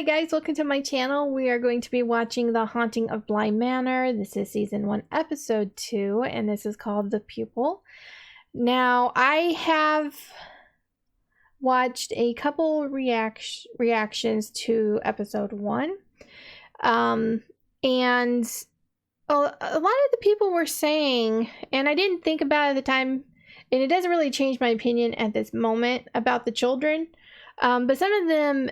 guys, welcome to my channel. We are going to be watching The Haunting of Bly Manor. This is season 1 episode 2 and this is called The Pupil. Now I have watched a couple reactions to episode 1 and a lot of the people were saying, and I didn't think about it at the time, and it doesn't really change my opinion at this moment about the children, but some of them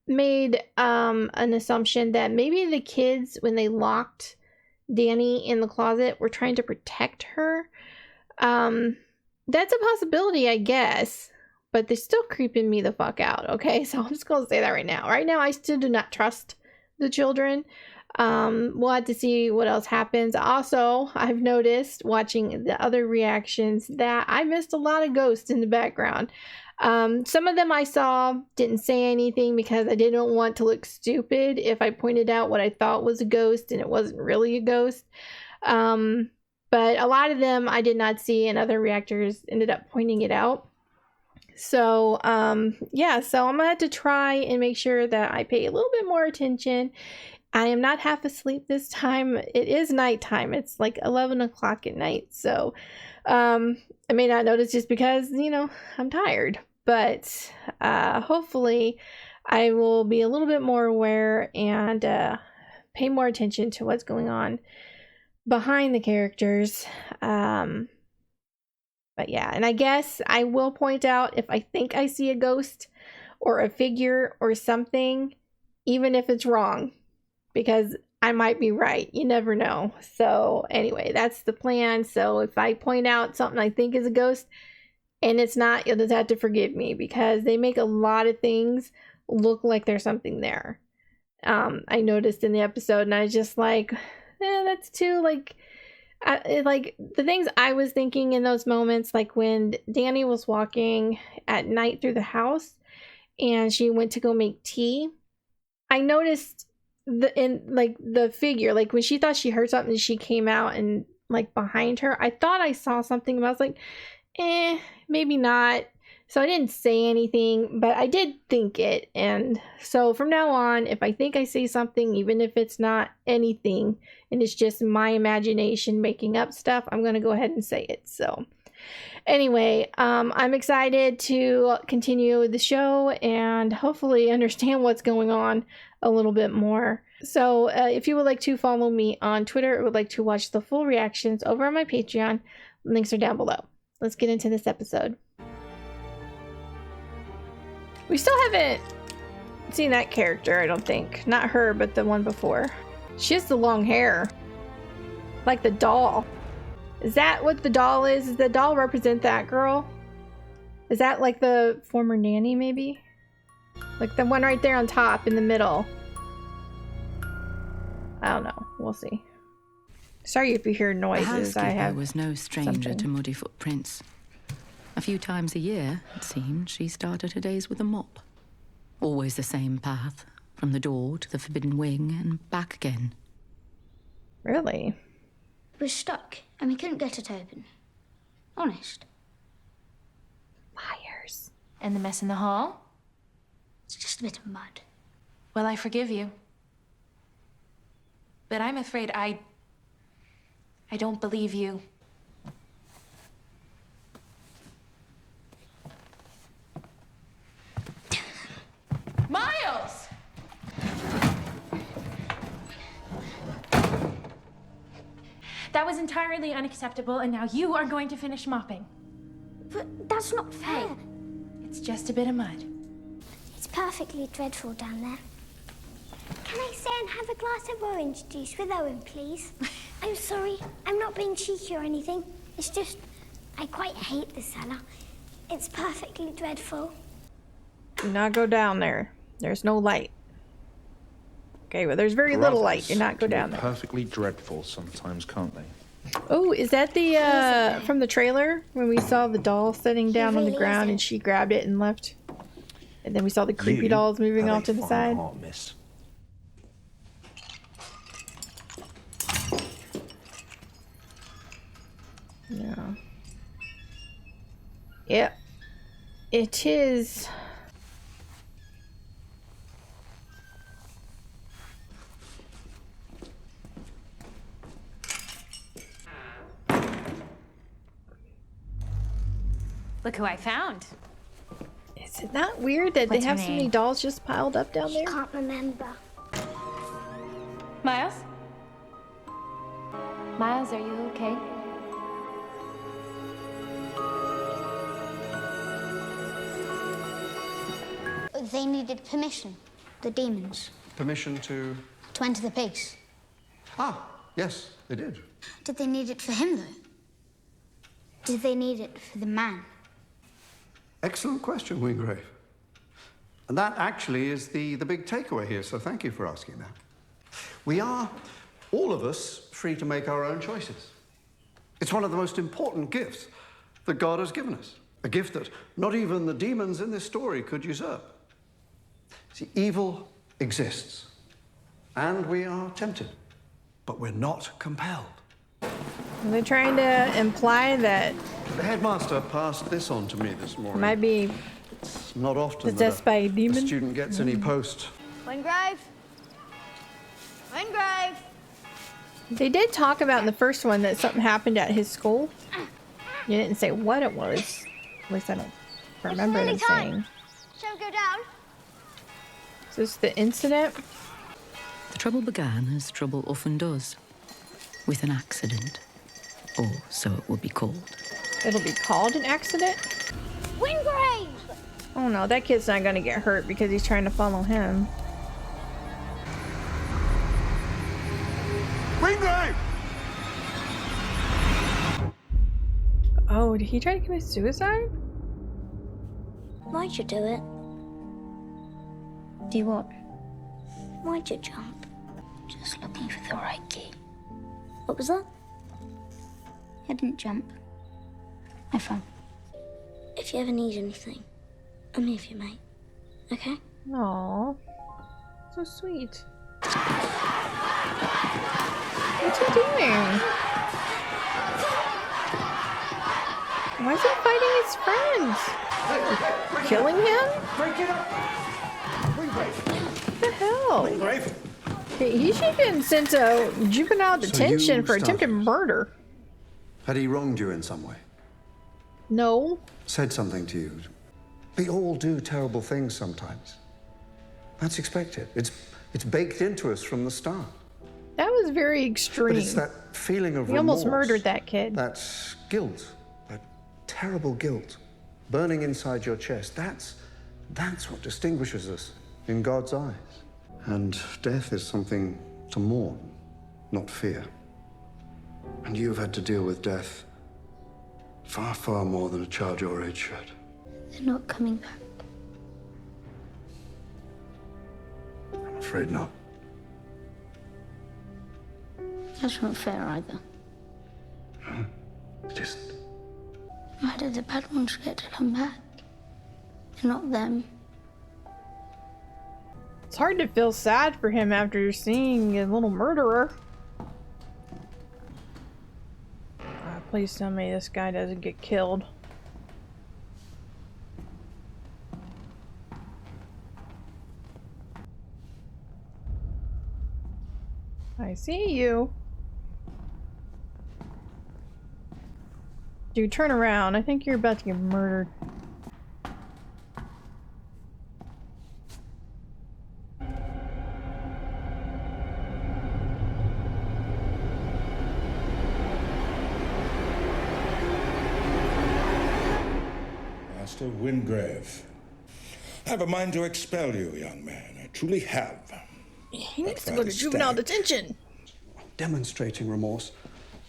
made an assumption that maybe the kids, when they locked Danny in the closet, were trying to protect her. That's a possibility, I guess, but they're still creeping me the fuck out. Okay, so I'm just gonna say that right now. Right now, I still do not trust the children. We'll have to see what else happens. Also, I've noticed watching the other reactions that I missed a lot of ghosts in the background. Some of them I saw didn't say anything because I didn't want to look stupid if I pointed out what I thought was a ghost and it wasn't really a ghost. But a lot of them I did not see, and other reactors ended up pointing it out. So yeah, so I'm gonna have to try and make sure that I pay a little bit more attention. I am not half asleep this time. It is nighttime. It's like 11 o'clock at night. So I may not notice just because, you know, I'm tired. But hopefully I will be a little bit more aware and pay more attention to what's going on behind the characters. But yeah, and I guess I will point out if I think I see a ghost or a figure or something, even if it's wrong, because I might be right. You never know. So anyway, that's the plan. So if I point out something I think is a ghost and it's not, you'll just have to forgive me, because they make a lot of things look like there's something there. I noticed in the episode, and I was just like, that's too, like the things I was thinking in those moments, like when Danny was walking at night through the house and she went to go make tea. I noticed the figure, like when she thought she heard something, she came out and like behind her, I thought I saw something, but I was like, maybe not. So I didn't say anything, but I did think it. And so from now on, if I think I see something, even if it's not anything and it's just my imagination making up stuff, I'm going to go ahead and say it. So anyway, I'm excited to continue the show and hopefully understand what's going on a little bit more. So if you would like to follow me on Twitter or would like to watch the full reactions over on my Patreon, links are down below. Let's get into this episode. We still haven't seen that character, I don't think. Not her, but the one before. She has the long hair. Like the doll. Is that what the doll is? Does the doll represent that girl? Is that like the former nanny, maybe? Like the one right there on top in the middle. I don't know. We'll see. Sorry if you hear noises. The housekeeper was no stranger something to muddy footprints. A few times a year, it seemed, she started her days with a mop. Always the same path, from the door to the forbidden wing and back again. Really? We're stuck and we couldn't get it open. Honest. Liars. And the mess in the hall? It's just a bit of mud. Well, I forgive you. But I'm afraid I don't believe you. Miles! That was entirely unacceptable, and now you are going to finish mopping. But that's not fair. It's just a bit of mud. It's perfectly dreadful down there. Can I stay and have a glass of orange juice with Owen, please? I'm sorry. I'm not being cheeky or anything. It's just, I quite hate the cellar. It's perfectly dreadful. Do not go down there. There's no light. Okay, well, there's very little light. Do not go down there. Perfectly dreadful sometimes, can't they? Oh, is that the from the trailer when we saw the doll sitting down on the ground and she grabbed it and left? And then we saw the creepy dolls moving off to the side. Heart, miss. No. Yep. It is Look who I found. Is it not weird that What's they have her so many name? dolls just piled up down there? Can't remember. Miles? Miles, are you okay? They needed permission, the demons, Permission to... to enter the place. Ah, yes, they did. Did they need it for him, though? Did they need it for the man? Excellent question, Wingrave. And that actually is the big takeaway here, so thank you for asking that. We are, all of us, free to make our own choices. It's one of the most important gifts that God has given us. A gift that not even the demons in this story could usurp. See, evil exists, and we are tempted, but we're not compelled. Are they trying to imply that The headmaster passed this on to me this it morning. might be It's not often possessed by a a demon? student gets any post. Wingrave? Wingrave? They did talk about in the first one that something happened at his school. You didn't say what it was. At least I don't remember them saying. Shall we go down? Is this the incident? The trouble began, as trouble often does, with an accident. Or so it will be called. It'll be called an accident? Wingrave! Oh no, that kid's not gonna get hurt because he's trying to follow him. Wingrave! Oh, did he try to commit suicide? Why'd you do it? Do you what? Why'd you jump? Just looking for the right key. What was that? I didn't jump. I fell. If you ever need anything, I'm here for you, mate. Okay? Aww. So sweet. What's he doing? Why is he fighting his friends? Killing him? Break it up! Wingrave! What the hell? Wingrave! He should have been sent to juvenile detention you for attempted started. murder. Had he wronged you in some way? No. Said something to you? We all do terrible things sometimes. That's expected. It's baked into us from the start. That was very extreme. But it's that feeling of He almost remorse, murdered that kid. that guilt, that terrible guilt burning inside your chest. That's what distinguishes us in God's eyes. And death is something to mourn, not fear. And you've had to deal with death far, far more than a child your age should. They're not coming back. I'm afraid not. That's not fair either. It isn't. Why did the bad ones get to come back? And not them. It's hard to feel sad for him after seeing a little murderer. Please tell me this guy doesn't get killed. I see you. Dude, turn around. I think you're about to get murdered. Master Wingrave, I have a mind to expel you, young man. I truly have. He needs to go to juvenile detention. Demonstrating remorse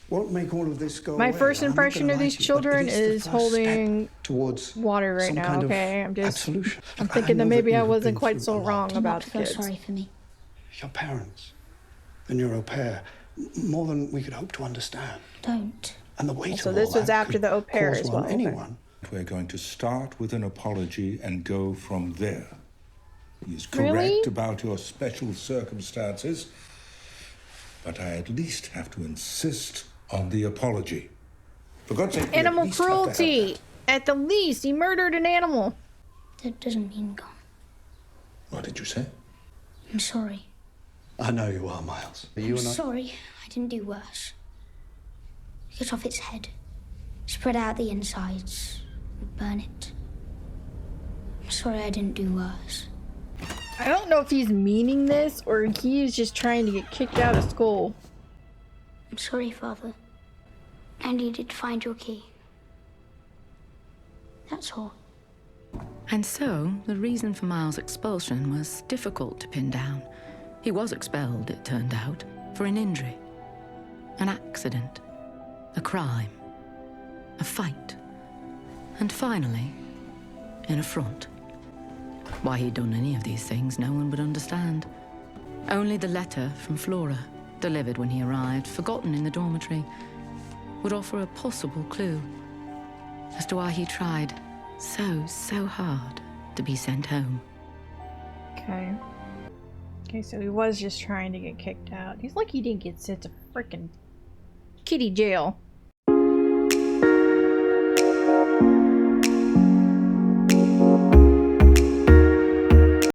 won't make all of this go My away. first I'm not impression gonna of lie these to you, but it children is the is first step holding towards water right some now, kind of okay? I'm just absolution. I'm Look, thinking know that maybe you I have wasn't been quite through so a lot. wrong Do about not the feel kids. sorry for me. Your parents and your au pair, more than we could hope to understand. Don't. And the weight So of this all was that after could the au pair cause as one, well, okay. anyone. We're going to start with an apology and go from there. He is correct Really? about your special circumstances, but I at least have to insist on the apology. For God's sake, we at Animal least have to have cruelty. that. At the least, he murdered an animal. That doesn't mean gone. What did you say? I'm sorry. I know you are, Miles. You I'm and I. sorry. I didn't do worse. Cut off its head. Spread out the insides. would burn it. I'm sorry I didn't do worse. I don't know if he's meaning this or he is just trying to get kicked out of school. I'm sorry, Father. I needed to find your key. That's all. And so, the reason for Miles' expulsion was difficult to pin down. He was expelled, it turned out, for an injury, an accident, a crime, a fight, and finally, an affront. Why he'd done any of these things, no one would understand. Only the letter from Flora, delivered when he arrived, forgotten in the dormitory, would offer a possible clue as to why he tried so hard to be sent home. Okay. Okay, so he was just trying to get kicked out. He's lucky he didn't get sent to frickin' kitty jail.